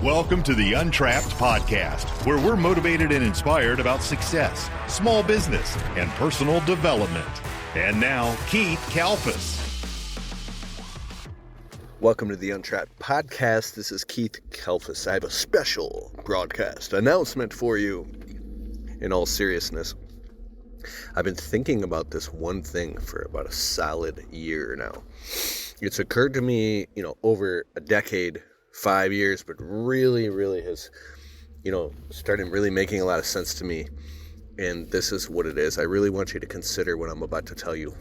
Welcome to the Untrapped podcast, where we're motivated and inspired about success, small business, and personal development. And now, Keith Kalfas. Welcome to the Untrapped podcast. This is Keith Kalfas. I have a special broadcast announcement for you. In all seriousness, I've been thinking about this one thing for about a solid year now. It's occurred to me, over a decade, 5 years, but really has, started really making a lot of sense to me. And this is what it is. I really want you to consider what I'm about to tell you.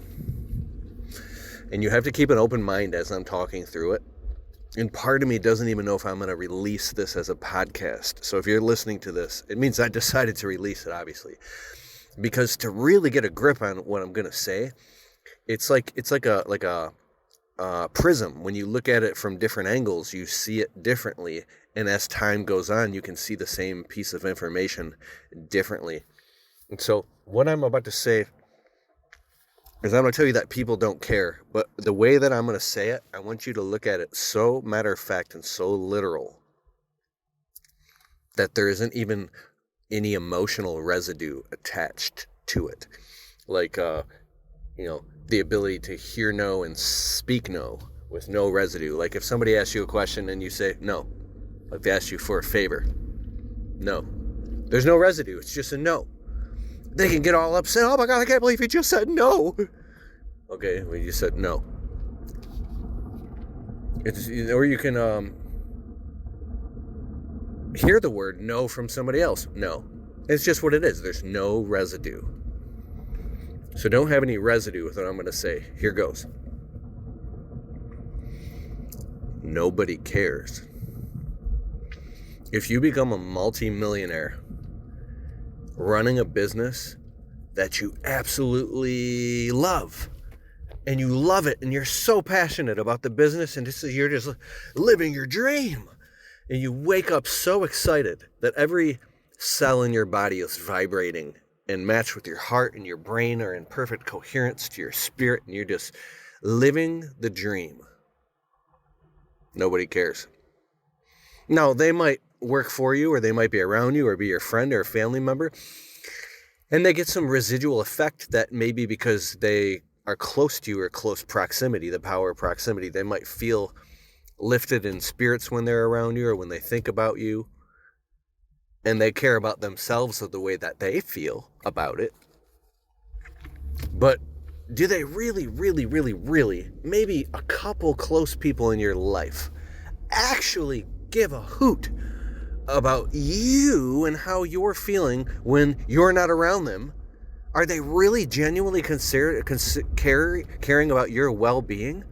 And you have to keep an open mind as I'm talking through it. And part of me doesn't even know if I'm going to release this as a podcast. So if you're listening to this, it means I decided to release it, obviously. Because to really get a grip on what I'm going to say, it's like a prism. When you look at it from different angles, you see it differently. And as time goes on, you can see the same piece of information differently. And so what I'm about to say is I'm going to tell you that people don't care. But the way that I'm going to say it, I want you to look at it so matter of fact and so literal that there isn't even any emotional residue attached to it. Like, the ability to hear no and speak no with no residue. Like if somebody asks you a question and you say no. If they ask you for a favor, no. There's no residue. It's just a no. They can get all upset. Oh my God, I can't believe you just said no. Okay, well, you said no. Or you can hear the word no from somebody else. No. It's just what it is. There's no residue. So don't have any residue with what I'm going to say. Here goes. Nobody cares. If you become a multimillionaire running a business that you absolutely love, and you love it, and you're so passionate about the business, and you're just living your dream, and you wake up so excited that every cell in your body is vibrating and matched with your heart and your brain are in perfect coherence to your spirit, and you're just living the dream. Nobody cares. Now, they might work for you, or they might be around you, or be your friend or a family member, and they get some residual effect that maybe because they are close to you or close proximity, the power of proximity, they might feel lifted in spirits when they're around you or when they think about you. And they care about themselves of the way that they feel about it. But do they really, maybe a couple close people in your life actually give a hoot about you and how you're feeling when you're not around them? Are they really genuinely caring about your well-being?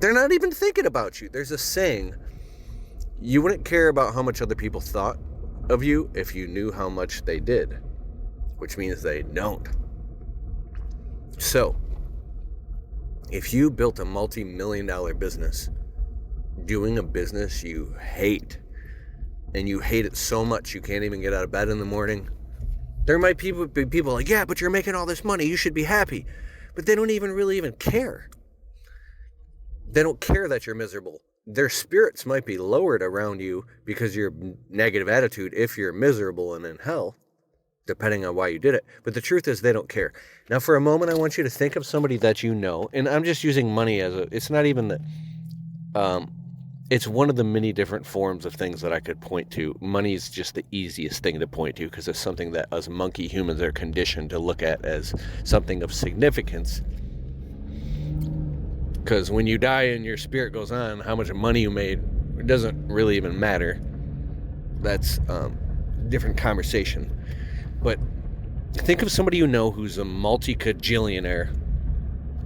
They're not even thinking about you. There's a saying, you wouldn't care about how much other people thought of you if you knew how much they did, which means they don't. So, if you built a multi-million-dollar business doing a business you hate, and you hate it so much you can't even get out of bed in the morning, there might be people like, yeah, but you're making all this money, you should be happy. But they don't even care. They don't care that you're miserable. Their spirits might be lowered around you because of your negative attitude if you're miserable and in hell, depending on why you did it. But the truth is they don't care. Now, for a moment, I want you to think of somebody that you know, and I'm just using money it's not even that, it's one of the many different forms of things that I could point to. Money is just the easiest thing to point to because it's something that us monkey humans are conditioned to look at as something of significance. Because when you die and your spirit goes on, how much money you made, it doesn't really even matter. That's a different conversation. But think of somebody you know who's a multi-cajillionaire.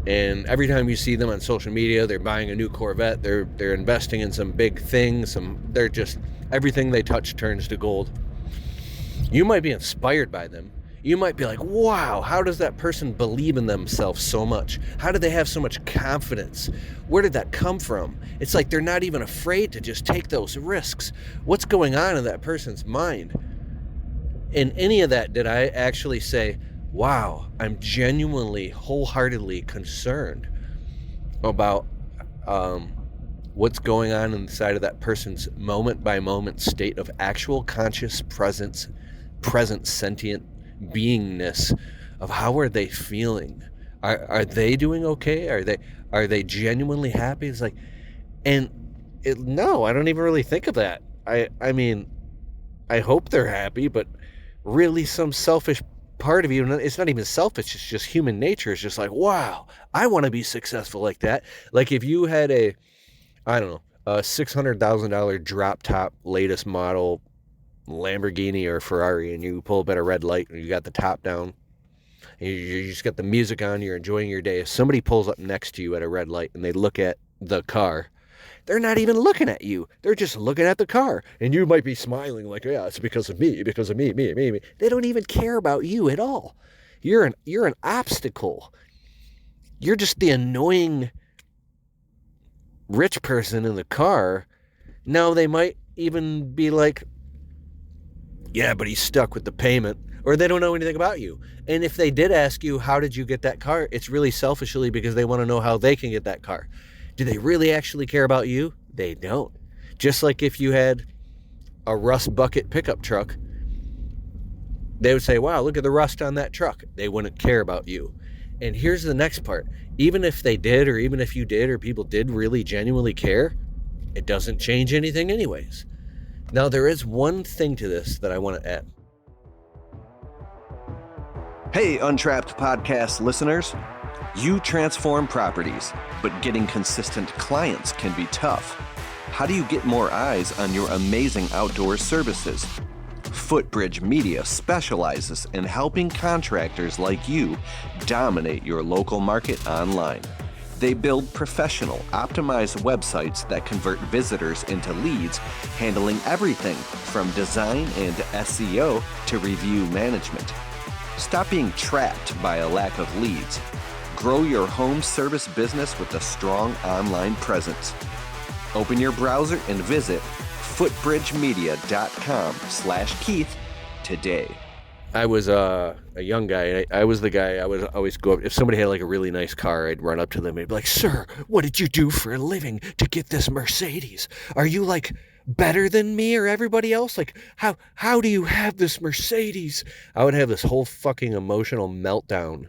And every time you see them on social media, they're buying a new Corvette, they're investing in some big thing, they're just, everything they touch turns to gold. You might be inspired by them. You might be like, wow, how does that person believe in themselves so much? How do they have so much confidence? Where did that come from? It's like they're not even afraid to just take those risks. What's going on in that person's mind? In any of that, did I actually say, wow, I'm genuinely, wholeheartedly concerned about what's going on inside of that person's moment by moment state of actual conscious present sentient beingness of how are they feeling? Are they doing okay? Are they genuinely happy? It's like, and no, I don't even really think of that. I mean, I hope they're happy, but really some selfish part of you, and it's not even selfish, it's just human nature. It's just like, wow, I want to be successful like that. Like if you had a $600,000 drop top latest model Lamborghini or Ferrari, and you pull up at a red light and you got the top down and you just got the music on, you're enjoying your day. If somebody pulls up next to you at a red light and they look at the car, they're not even looking at you. They're just looking at the car. And you might be smiling like, yeah, it's because of me. Me. They don't even care about you at all. You're an obstacle. You're just the annoying rich person in the car. Now they might even be like, yeah, but he's stuck with the payment. Or they don't know anything about you. And if they did ask you, how did you get that car? It's really selfishly because they want to know how they can get that car. Do they really actually care about you? They don't. Just like if you had a rust bucket pickup truck, they would say, wow, look at the rust on that truck. They wouldn't care about you. And here's the next part. Even if they did, or even if you did, or people did really genuinely care, it doesn't change anything anyways. Now, there is one thing to this that I want to add. Hey, Untrapped podcast listeners. You transform properties, but getting consistent clients can be tough. How do you get more eyes on your amazing outdoor services? Footbridge Media specializes in helping contractors like you dominate your local market online. They build professional, optimized websites that convert visitors into leads, handling everything from design and SEO to review management. Stop being trapped by a lack of leads. Grow your home service business with a strong online presence. Open your browser and visit footbridgemedia.com/Keith today. I was a young guy. I was the guy. I would always go up. If somebody had like a really nice car, I'd run up to them and be like, sir, what did you do for a living to get this Mercedes? Are you like better than me or everybody else? Like, how do you have this Mercedes? I would have this whole fucking emotional meltdown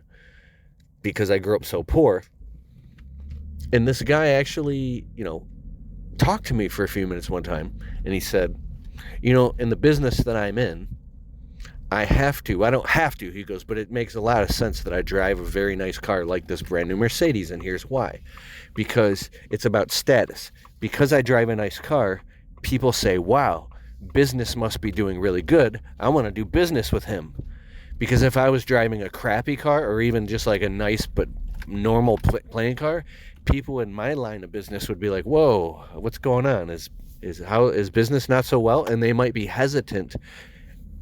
because I grew up so poor. And this guy actually, talked to me for a few minutes one time. And he said, in the business that I'm in, I don't have to, he goes, but it makes a lot of sense that I drive a very nice car like this brand new Mercedes, and here's why. Because it's about status. Because I drive a nice car, people say, wow, business must be doing really good. I want to do business with him. Because if I was driving a crappy car or even just like a nice but normal plain car, people in my line of business would be like, whoa, what's going on? Is business not so well? And they might be hesitant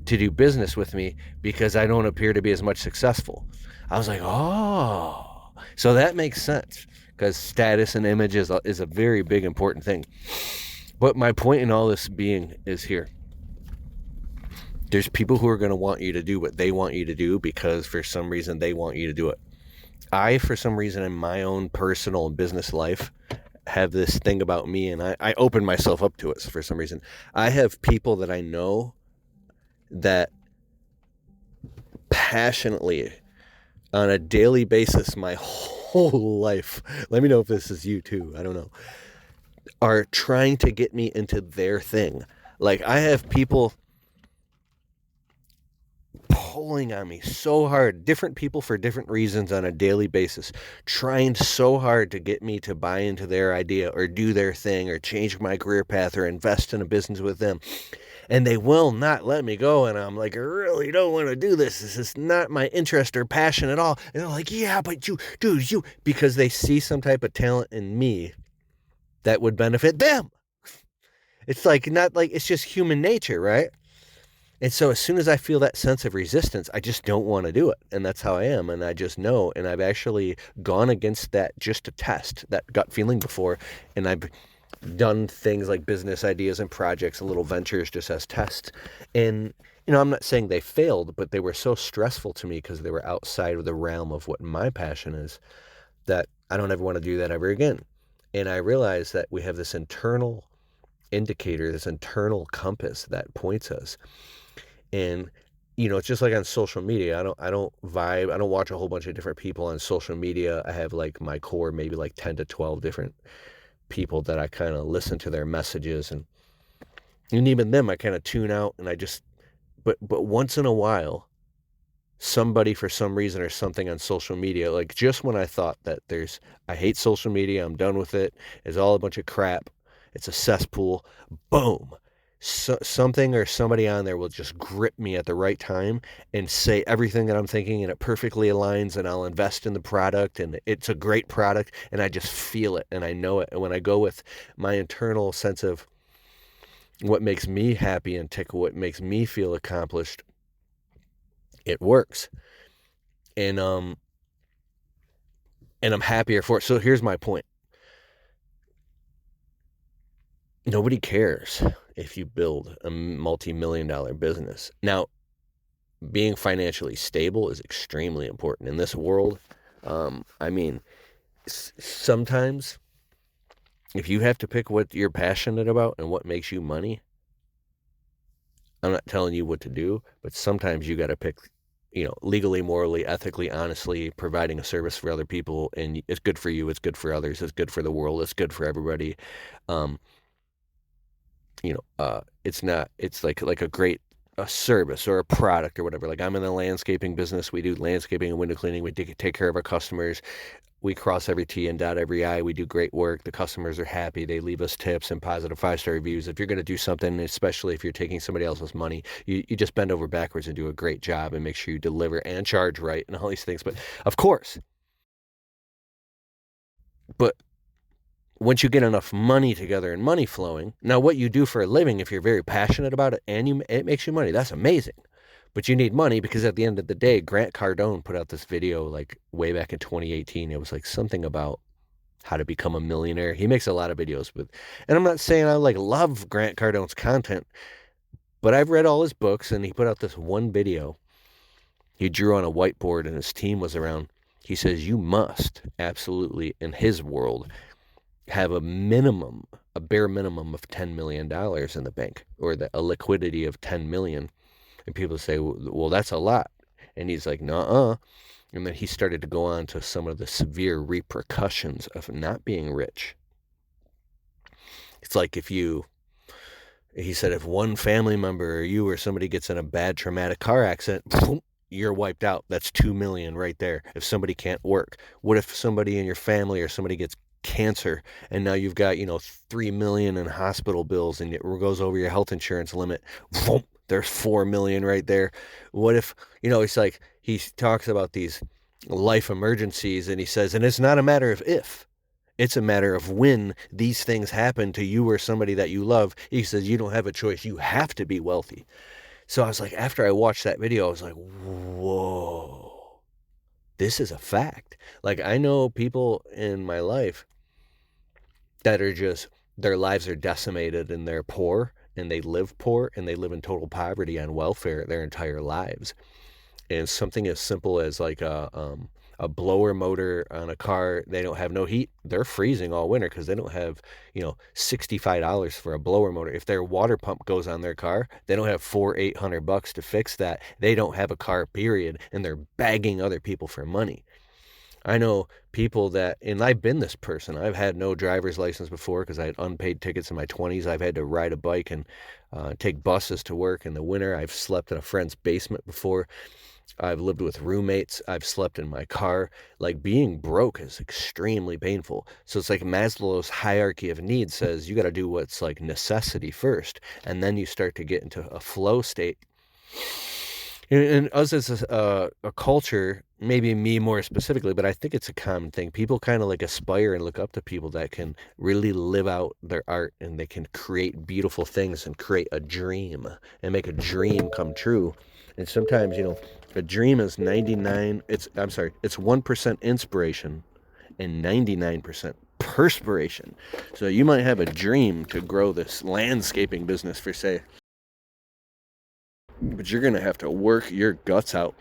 to do business with me because I don't appear to be as much successful. I was like, oh, so that makes sense because status and image is a very big important thing. But my point in all this being is here. There's people who are going to want you to do what they want you to do because for some reason they want you to do it. I, for some reason in my own personal and business life, have this thing about me, and I open myself up to it for some reason. I have people that I know that passionately, on a daily basis, my whole life, let me know if this is you too, I don't know, are trying to get me into their thing. Like, I have people pulling on me so hard, different people for different reasons on a daily basis, trying so hard to get me to buy into their idea or do their thing or change my career path or invest in a business with them. And they will not let me go. And I'm like, I really don't want to do this. This is not my interest or passion at all. And they're like, yeah, but you, because they see some type of talent in me that would benefit them. It's like, not like, it's just human nature, right? And so as soon as I feel that sense of resistance, I just don't want to do it. And that's how I am. And I just know. And I've actually gone against that just to test that gut feeling before. And I've done things like business ideas and projects and little ventures just as tests. And, I'm not saying they failed, but they were so stressful to me because they were outside of the realm of what my passion is that I don't ever want to do that ever again. And I realized that we have this internal indicator, this internal compass that points us. And it's just like on social media. I don't vibe. I don't watch a whole bunch of different people on social media. I have like my core, maybe like 10 to 12 different people that I kind of listen to their messages, and even them I kind of tune out, and but once in a while, somebody for some reason or something on social media, like just when I thought that I hate social media, I'm done with it, it's all a bunch of crap, it's a cesspool, boom, something or somebody on there will just grip me at the right time and say everything that I'm thinking, and it perfectly aligns, and I'll invest in the product, and it's a great product, and I just feel it and I know it. And when I go with my internal sense of what makes me happy and what makes me feel accomplished, it works. And I'm happier for it. So here's my point. Nobody cares if you build a multi-million-dollar business. Now, being financially stable is extremely important in this world. Sometimes if you have to pick what you're passionate about and what makes you money, I'm not telling you what to do, but sometimes you got to pick, legally, morally, ethically, honestly, providing a service for other people, and it's good for you, it's good for others, it's good for the world, it's good for everybody. It's like a service or a product or whatever. Like, I'm in the landscaping business. We do landscaping and window cleaning. We take care of our customers. We cross every T and dot every I. We do great work. The customers are happy. They leave us tips and positive 5-star reviews. If you're going to do something, especially if you're taking somebody else's money, you just bend over backwards and do a great job and make sure you deliver and charge right and all these things. But of course, once you get enough money together and money flowing, now what you do for a living, if you're very passionate about it and it makes you money, that's amazing. But you need money, because at the end of the day, Grant Cardone put out this video like way back in 2018. It was like something about how to become a millionaire. He makes a lot of videos and I'm not saying I love Grant Cardone's content, but I've read all his books, and he put out this one video. He drew on a whiteboard and his team was around. He says, you must absolutely, in his world, have a bare minimum of $10 million in the bank, or a liquidity of 10 million. And people say, well, that's a lot. And he's like, nuh-uh. And then he started to go on to some of the severe repercussions of not being rich. It's like he said, if one family member or you or somebody gets in a bad traumatic car accident, boom, you're wiped out. That's 2 million right there. If somebody can't work, what if somebody in your family or somebody gets cancer, and now you've got 3 million in hospital bills, and it goes over your health insurance limit? Boom, there's 4 million right there. What if it's like, he talks about these life emergencies, and he says, and it's not a matter of if, it's a matter of when these things happen to you or somebody that you love. He says you don't have a choice, you have to be wealthy. So I was like, after I watched that video, I was like, whoa, this is a fact. Like, I know people in my life that are just, their lives are decimated, and they're poor, and they live in total poverty on welfare their entire lives. And something as simple as like a blower motor on a car, they don't have no heat, they're freezing all winter because they don't have $65 for a blower motor. If their water pump goes on their car, they don't have $800 to fix that. They don't have a car, period, and they're begging other people for money. I know people that, and I've been this person, I've had no driver's license before because I had unpaid tickets in my 20s. I've had to ride a bike and take buses to work in the winter. I've slept in a friend's basement before. I've lived with roommates. I've slept in my car. Like, being broke is extremely painful. So it's like Maslow's hierarchy of needs says you got to do what's like necessity first, and then you start to get into a flow state. And us as a culture, maybe me more specifically, but I think it's a common thing. People kind of like aspire and look up to people that can really live out their art, and they can create beautiful things and create a dream and make a dream come true. And sometimes, a dream is 1% inspiration and 99% perspiration. So you might have a dream to grow this landscaping business, for say, but you're going to have to work your guts out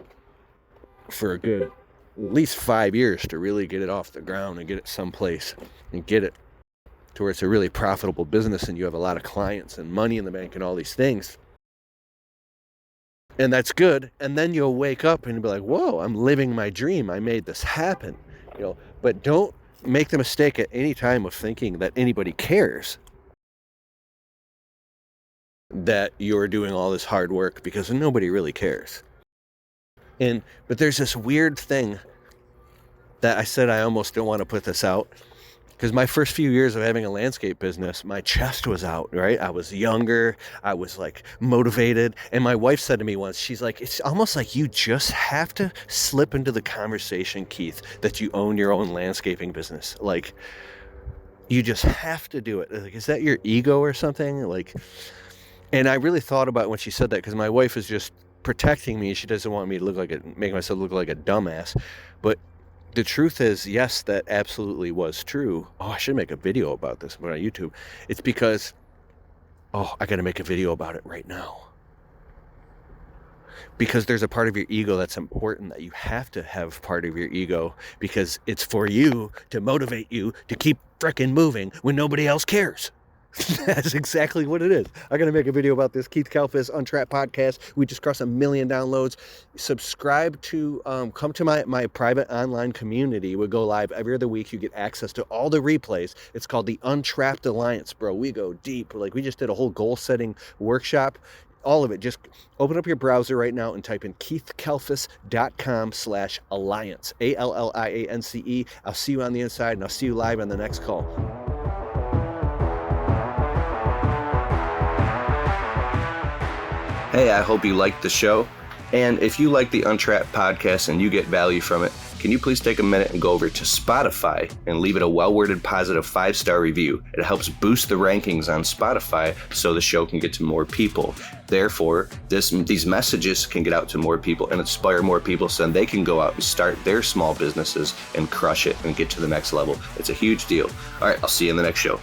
for a good at least 5 years to really get it off the ground and get it someplace and get it to where it's a really profitable business and you have a lot of clients and money in the bank and all these things. And that's good. And then you'll wake up and be like, whoa, I'm living my dream. I made this happen. But don't make the mistake at any time of thinking that anybody cares that you're doing all this hard work, because nobody really cares. But there's this weird thing that I said I almost don't want to put this out, because my first few years of having a landscape business, my chest was out, right? I was younger, I was like motivated, and my wife said to me once, she's like, it's almost like you just have to slip into the conversation, Keith, that you own your own landscaping business. Like, you just have to do it. Like, is that your ego or something? Like, and I really thought about when she said that, because my wife is just protecting me. She doesn't want me to make myself look like a dumbass. But the truth is, yes, that absolutely was true. Oh, I should make a video about this on YouTube. It's because, I got to make a video about it right now. Because there's a part of your ego that's important, that you have to have part of your ego, because it's for you to motivate you to keep frickin' moving when nobody else cares. That's exactly what it is. I'm going to make a video about this. Keith Kalfas, Untrapped podcast. We just crossed 1 million downloads. Subscribe to, come to my private online community. We go live every other week. You get access to all the replays. It's called the Untrapped Alliance, bro. We go deep. We just did a whole goal setting workshop. All of it. Just open up your browser right now and type in keithkalfas.com/alliance. ALLIANCE. I'll see you on the inside, and I'll see you live on the next call. Hey, I hope you liked the show. And if you like the Untrapped podcast and you get value from it, can you please take a minute and go over to Spotify and leave it a well-worded positive 5-star review? It helps boost the rankings on Spotify so the show can get to more people. Therefore, these messages can get out to more people and inspire more people, so then they can go out and start their small businesses and crush it and get to the next level. It's a huge deal. All right, I'll see you in the next show.